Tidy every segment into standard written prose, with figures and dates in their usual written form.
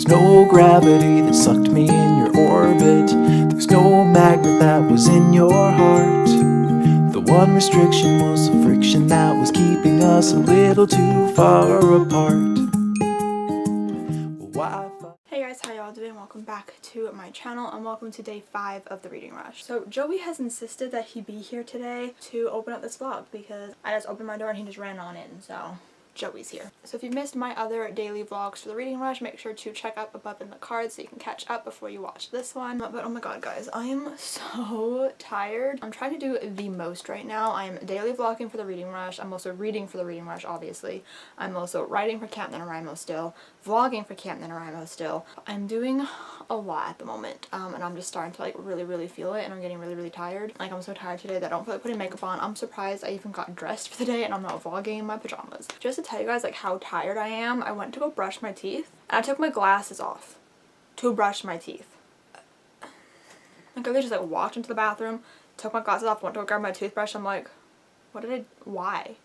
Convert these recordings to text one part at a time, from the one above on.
There's no gravity that sucked me in your orbit. There's no magnet that was in your heart. The one restriction was the friction that was keeping us a little too far apart. Hey guys, how y'all doing? Welcome back to my channel and welcome to day 5 of the reading rush. So Joey has insisted that he be here today to open up this vlog because I just opened my door and he just ran on in, so Joey's here. So if you missed my other daily vlogs for the reading rush, make sure to check up above in the cards so you can catch up before you watch this one. But oh my god guys, I am so tired. I'm trying to do the most right now. I'm daily vlogging for the reading rush. I'm also reading for the reading rush, obviously. I'm also writing for Camp NaNoWriMo still, vlogging for Camp NaNoWriMo still. I'm doing a lot at the moment, and I'm just starting to like really feel it, and I'm getting really tired. Like, I'm so tired today that I don't feel like putting makeup on. I'm surprised I even got dressed for the day and I'm not vlogging in my pajamas. Just to tell you guys like how tired I am, I went to go brush my teeth and I took my glasses off to brush my teeth. Like, I just like walked into the bathroom, took my glasses off, went to go grab my toothbrush. I'm like, why?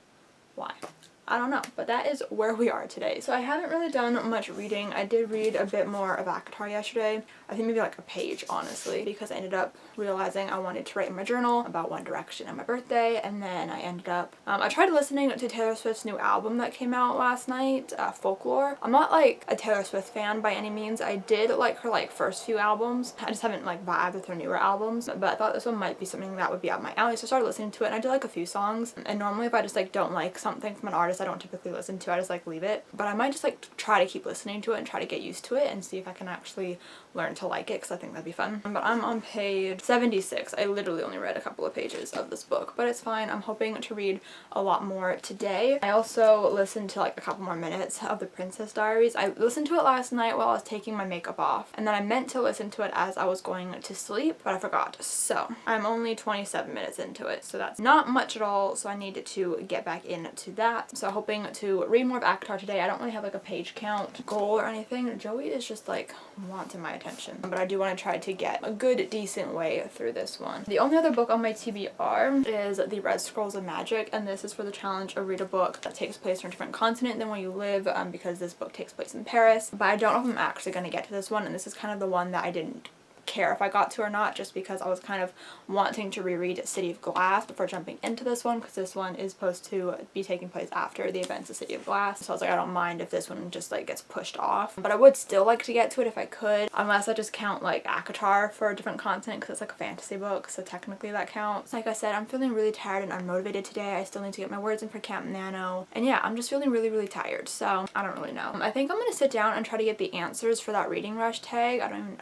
I don't know, but that is where we are today. So I haven't really done much reading. I did read a bit more of ACOTAR yesterday. I think maybe like a page, honestly, because I ended up realizing I wanted to write in my journal about One Direction and my birthday, and then I ended up, I tried listening to Taylor Swift's new album that came out last night, Folklore. I'm not like a Taylor Swift fan by any means. I did like her like first few albums. I just haven't like vibed with her newer albums, but I thought this one might be something that would be up my alley, so I started listening to it and I did like a few songs. And normally if I just like don't like something from an artist I don't typically listen to, I just like leave it, but I might just like try to keep listening to it and try to get used to it and see if I can actually learn to like it, because I think that'd be fun. But I'm on page 76. I literally only read a couple of pages of this book, but it's fine. I'm hoping to read a lot more today. I also listened to like a couple more minutes of The Princess Diaries. I listened to it last night while I was taking my makeup off, and then I meant to listen to it as I was going to sleep, but I forgot. So I'm only 27 minutes into it, so that's not much at all, so I needed to get back into that. So hoping to read more of ACOTAR today. I don't really have like a page count goal or anything. Joey is just like wanting my attention, but I do want to try to get a good decent way through this one. The only other book on my TBR is The Red Scrolls of Magic, and this is for the challenge of read a book that takes place on a different continent than where you live, because this book takes place in Paris. But I don't know if I'm actually going to get to this one, and this is kind of the one that I didn't care if I got to or not, just because I was kind of wanting to reread City of Glass before jumping into this one, because this one is supposed to be taking place after the events of City of Glass. So I was like, I don't mind if this one just like gets pushed off, but I would still like to get to it if I could, unless I just count like ACOTAR for a different continent, because it's like a fantasy book, so technically that counts. Like I said, I'm feeling really tired and unmotivated today. I still need to get my words in for Camp Nano, and yeah, I'm just feeling really tired, so I don't really know. I think I'm gonna sit down and try to get the answers for that reading rush tag. I don't even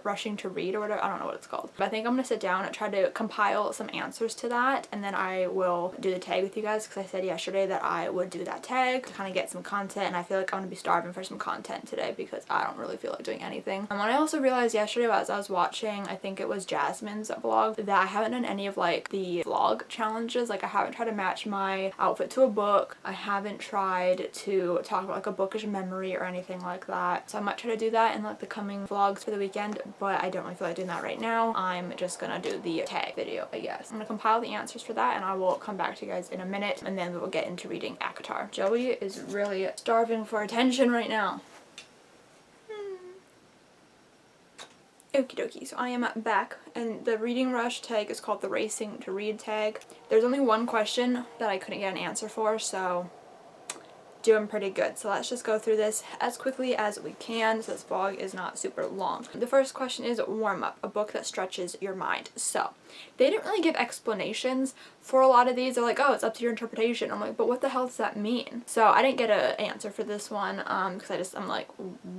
rushing to read or whatever, I don't know what it's called, but I think I'm gonna sit down and try to compile some answers to that, and then I will do the tag with you guys, because I said yesterday that I would do that tag to kind of get some content, and I feel like I'm gonna be starving for some content today because I don't really feel like doing anything. And I also realized yesterday as I was watching, I think it was Jasmine's vlog, that I haven't done any of like the vlog challenges. Like, I haven't tried to match my outfit to a book. I haven't tried to talk about like a bookish memory or anything like that, so I might try to do that in like the coming vlogs for the weekend, but I don't really feel like doing that right now. I'm just gonna do the tag video, I guess. I'm gonna compile the answers for that and I will come back to you guys in a minute, and then we will get into reading ACOTAR. Joey is really starving for attention right now. Okie dokie, so I am back, and the reading rush tag is called the Racing to Read tag. There's only one question that I couldn't get an answer for, so doing pretty good. So let's just go through this as quickly as we can so this vlog is not super long. The first question is warm up, a book that stretches your mind. So they didn't really give explanations for a lot of these. They're like, oh, it's up to your interpretation. I'm like, but what the hell does that mean? So I didn't get an answer for this one because I'm like,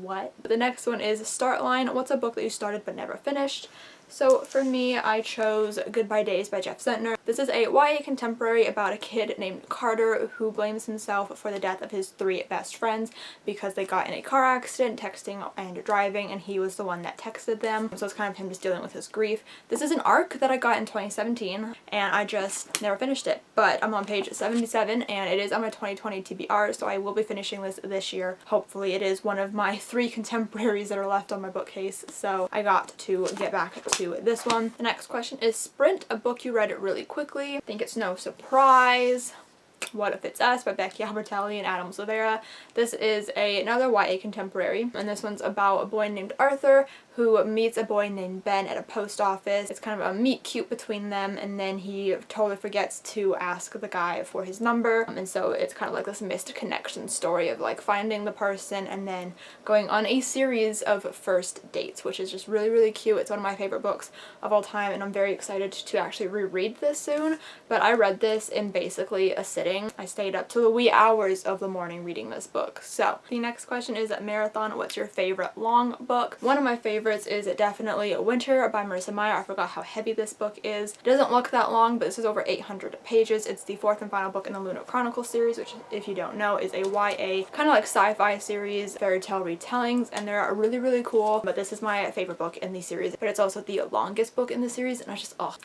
what? The next one is start line, what's a book that you started but never finished? So for me, I chose Goodbye Days by Jeff Centner. This is a YA contemporary about a kid named Carter who blames himself for the death of his 3 best friends because they got in a car accident, texting and driving, and he was the one that texted them. So it's kind of him just dealing with his grief. This is an arc that I got in 2017 and I just never finished it, but I'm on page 77 and it is on my 2020 TBR, so I will be finishing this year. Hopefully it is one of my 3 contemporaries that are left on my bookcase, so I got to get back to this one. The next question is sprint, a book you read really quickly. I think it's no surprise What If It's Us by Becky Albertalli and Adam Silvera. This is another YA contemporary, and this one's about a boy named Arthur who meets a boy named Ben at a post office. It's kind of a meet cute between them, and then he totally forgets to ask the guy for his number, and so it's kind of like this missed connection story of like finding the person and then going on a series of first dates, which is just really, really cute. It's one of my favorite books of all time, and I'm very excited to actually reread this soon. But I read this in basically a sitting. I stayed up till the wee hours of the morning reading this book. So the next question is Marathon, what's your favorite long book? One of my favorites is definitely Winter by Marissa Meyer. I forgot how heavy this book is. It doesn't look that long, but this is over 800 pages. It's the fourth and final book in the Lunar Chronicles series, which, if you don't know, is a YA kind of like sci-fi series, fairy tale retellings, and they're really, really cool. But this is my favorite book in the series, but it's also the longest book in the series, and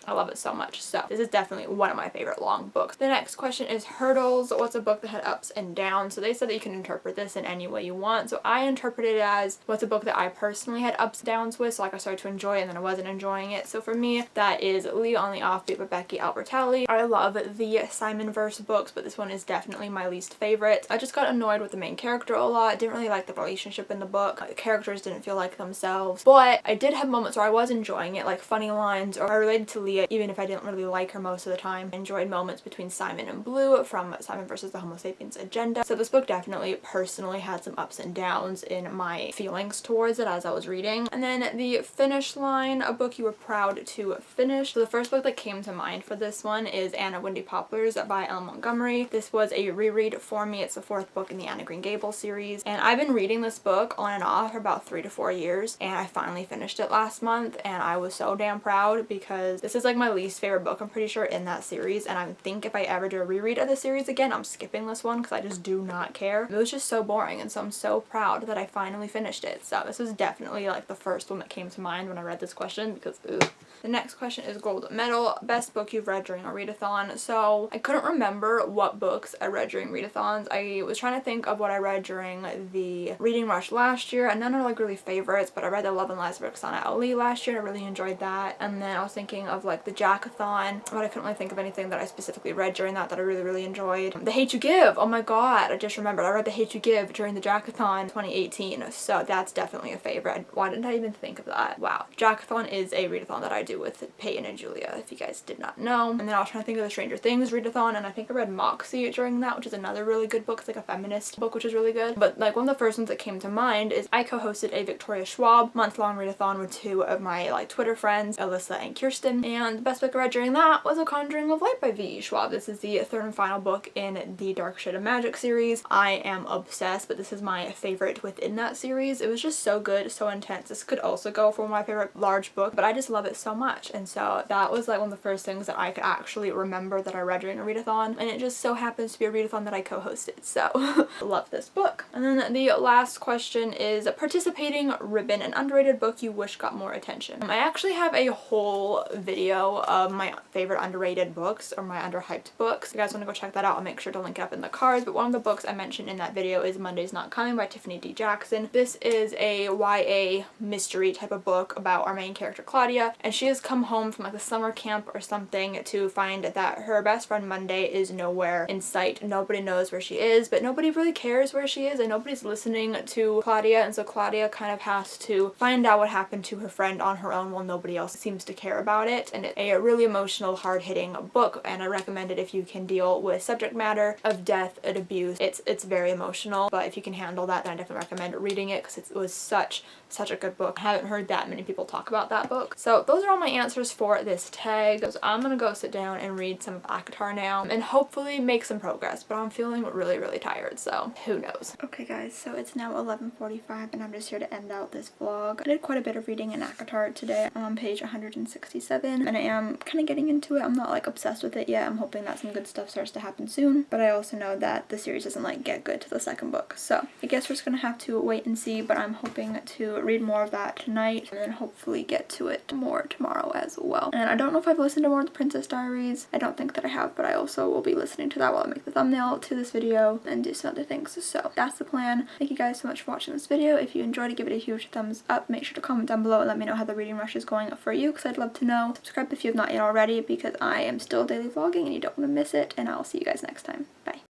I love it so much. So this is definitely one of my favorite long books. The next question is Hurdles, what's a book that had ups and downs? So they said that you can interpret this in any way you want. So I interpreted it as what's a book that I personally had ups and downs with. So like I started to enjoy it and then I wasn't enjoying it. So for me, that is Leo on the Offbeat by Becky Albertalli. I love the Simon verse books, but this one is definitely my least favorite. I just got annoyed with the main character a lot. Didn't really like the relationship in the book. The characters didn't feel like themselves, but I did have moments where I was enjoying it, like funny lines, or I related to Leah even if I didn't really like her most of the time. I enjoyed moments between Simon and Blue from Simon versus the Homo Sapiens Agenda. So this book definitely personally had some ups and downs in my feelings towards it as I was reading. And then the finish line, a book you were proud to finish. So the first book that came to mind for this one is Anna Windy Poplars by Ellen Montgomery. This was a reread for me. It's the fourth book in the Anna Green Gables series, and I've been reading this book on and off for about 3 to 4 years, and I finally finished it last month, and I was so damn proud because this is like my least favorite book, I'm pretty sure, in that series, and I think if I ever do a reread of the series again, I'm skipping this one because I just do not care. It was just so boring, and so I'm so proud that I finally finished it. So this was definitely like the first one that came to mind when I read this question because ugh. The next question is Gold Medal, best book you've read during a readathon. So I couldn't remember what books I read during readathons. I was trying to think of what I read during the reading rush last year, and none are like really favorites, but I read the Love and Lies of Roxana Ali last year and I really enjoyed that. And then I was thinking of like the Jackathon, but I couldn't really think of anything that I specifically read during that I really, really enjoyed. The Hate You Give, oh my god, I just remembered I read The Hate You Give during the Jackathon 2018, so that's definitely a favorite. Why didn't I even think of that? Wow. Jackathon is a readathon that I do with Peyton and Julia, if you guys did not know. And then I was trying to think of the Stranger Things readathon, and I think I read Moxie during that, which is another really good book. It's like a feminist book, which is really good. But like one of the first ones that came to mind is I co-hosted a Victoria Schwab month-long readathon with 2 of my like Twitter friends, Alyssa and Kirsten, and the best book I read during that was A Conjuring of Light by V.E. Schwab. This is the 3rd and final book in the Dark Shade of Magic series. I am obsessed, but this is my favorite within that series. It was just so good, so intense. This could also go for my favorite large book, but I just love it so much. And so that was like one of the first things that I could actually remember that I read during a readathon, and it just so happens to be a readathon that I co-hosted, so love this book. And then the last question is participating ribbon, an underrated book you wish got more attention. I actually have a whole video of my favorite underrated books or my underhyped books. If you guys want to go check that out, I'll make sure to link it up in the cards, but one of the books I mentioned in that video is Monday's Not Coming by Tiffany D. Jackson. This is a YA mystery type of book about our main character Claudia, and she has come home from like a summer camp or something to find that her best friend Monday is nowhere in sight. Nobody knows where she is, but nobody really cares where she is, and nobody's listening to Claudia, and so Claudia kind of has to find out what happened to her friend on her own while nobody else seems to care about it. And it's a really emotional, hard-hitting book, and I recommend it if you can deal with subject matter of death and abuse. It's very emotional, but if you can handle that, then I definitely recommend reading it because it was such a good book. I haven't heard that many people talk about that book. So those are all my answers for this tag. So I'm gonna go sit down and read some of ACOTAR now and hopefully make some progress, but I'm feeling really, really tired, so who knows. Okay guys, so it's now 11:45 and I'm just here to end out this vlog. I did quite a bit of reading in ACOTAR today. I'm on page 167 and I am kind of getting into it. I'm not like obsessed with it yet. I'm hoping that some good stuff starts to happen soon, but I also know that the series doesn't like get good to the second book, so I guess we're just gonna have to wait and see, but I'm hoping to read more of that tonight and then hopefully get to it more tomorrow as well. And I don't know if I've listened to more of the Princess Diaries. I don't think that I have, but I also will be listening to that while I make the thumbnail to this video and do some other things. So that's the plan. Thank you guys so much for watching this video. If you enjoyed it, give it a huge thumbs up. Make sure to comment down below and let me know how the reading rush is going for you because I'd love to know. Subscribe if you have not yet already because I am still daily vlogging and you don't want to miss it, and I'll see you see you guys next time. Bye.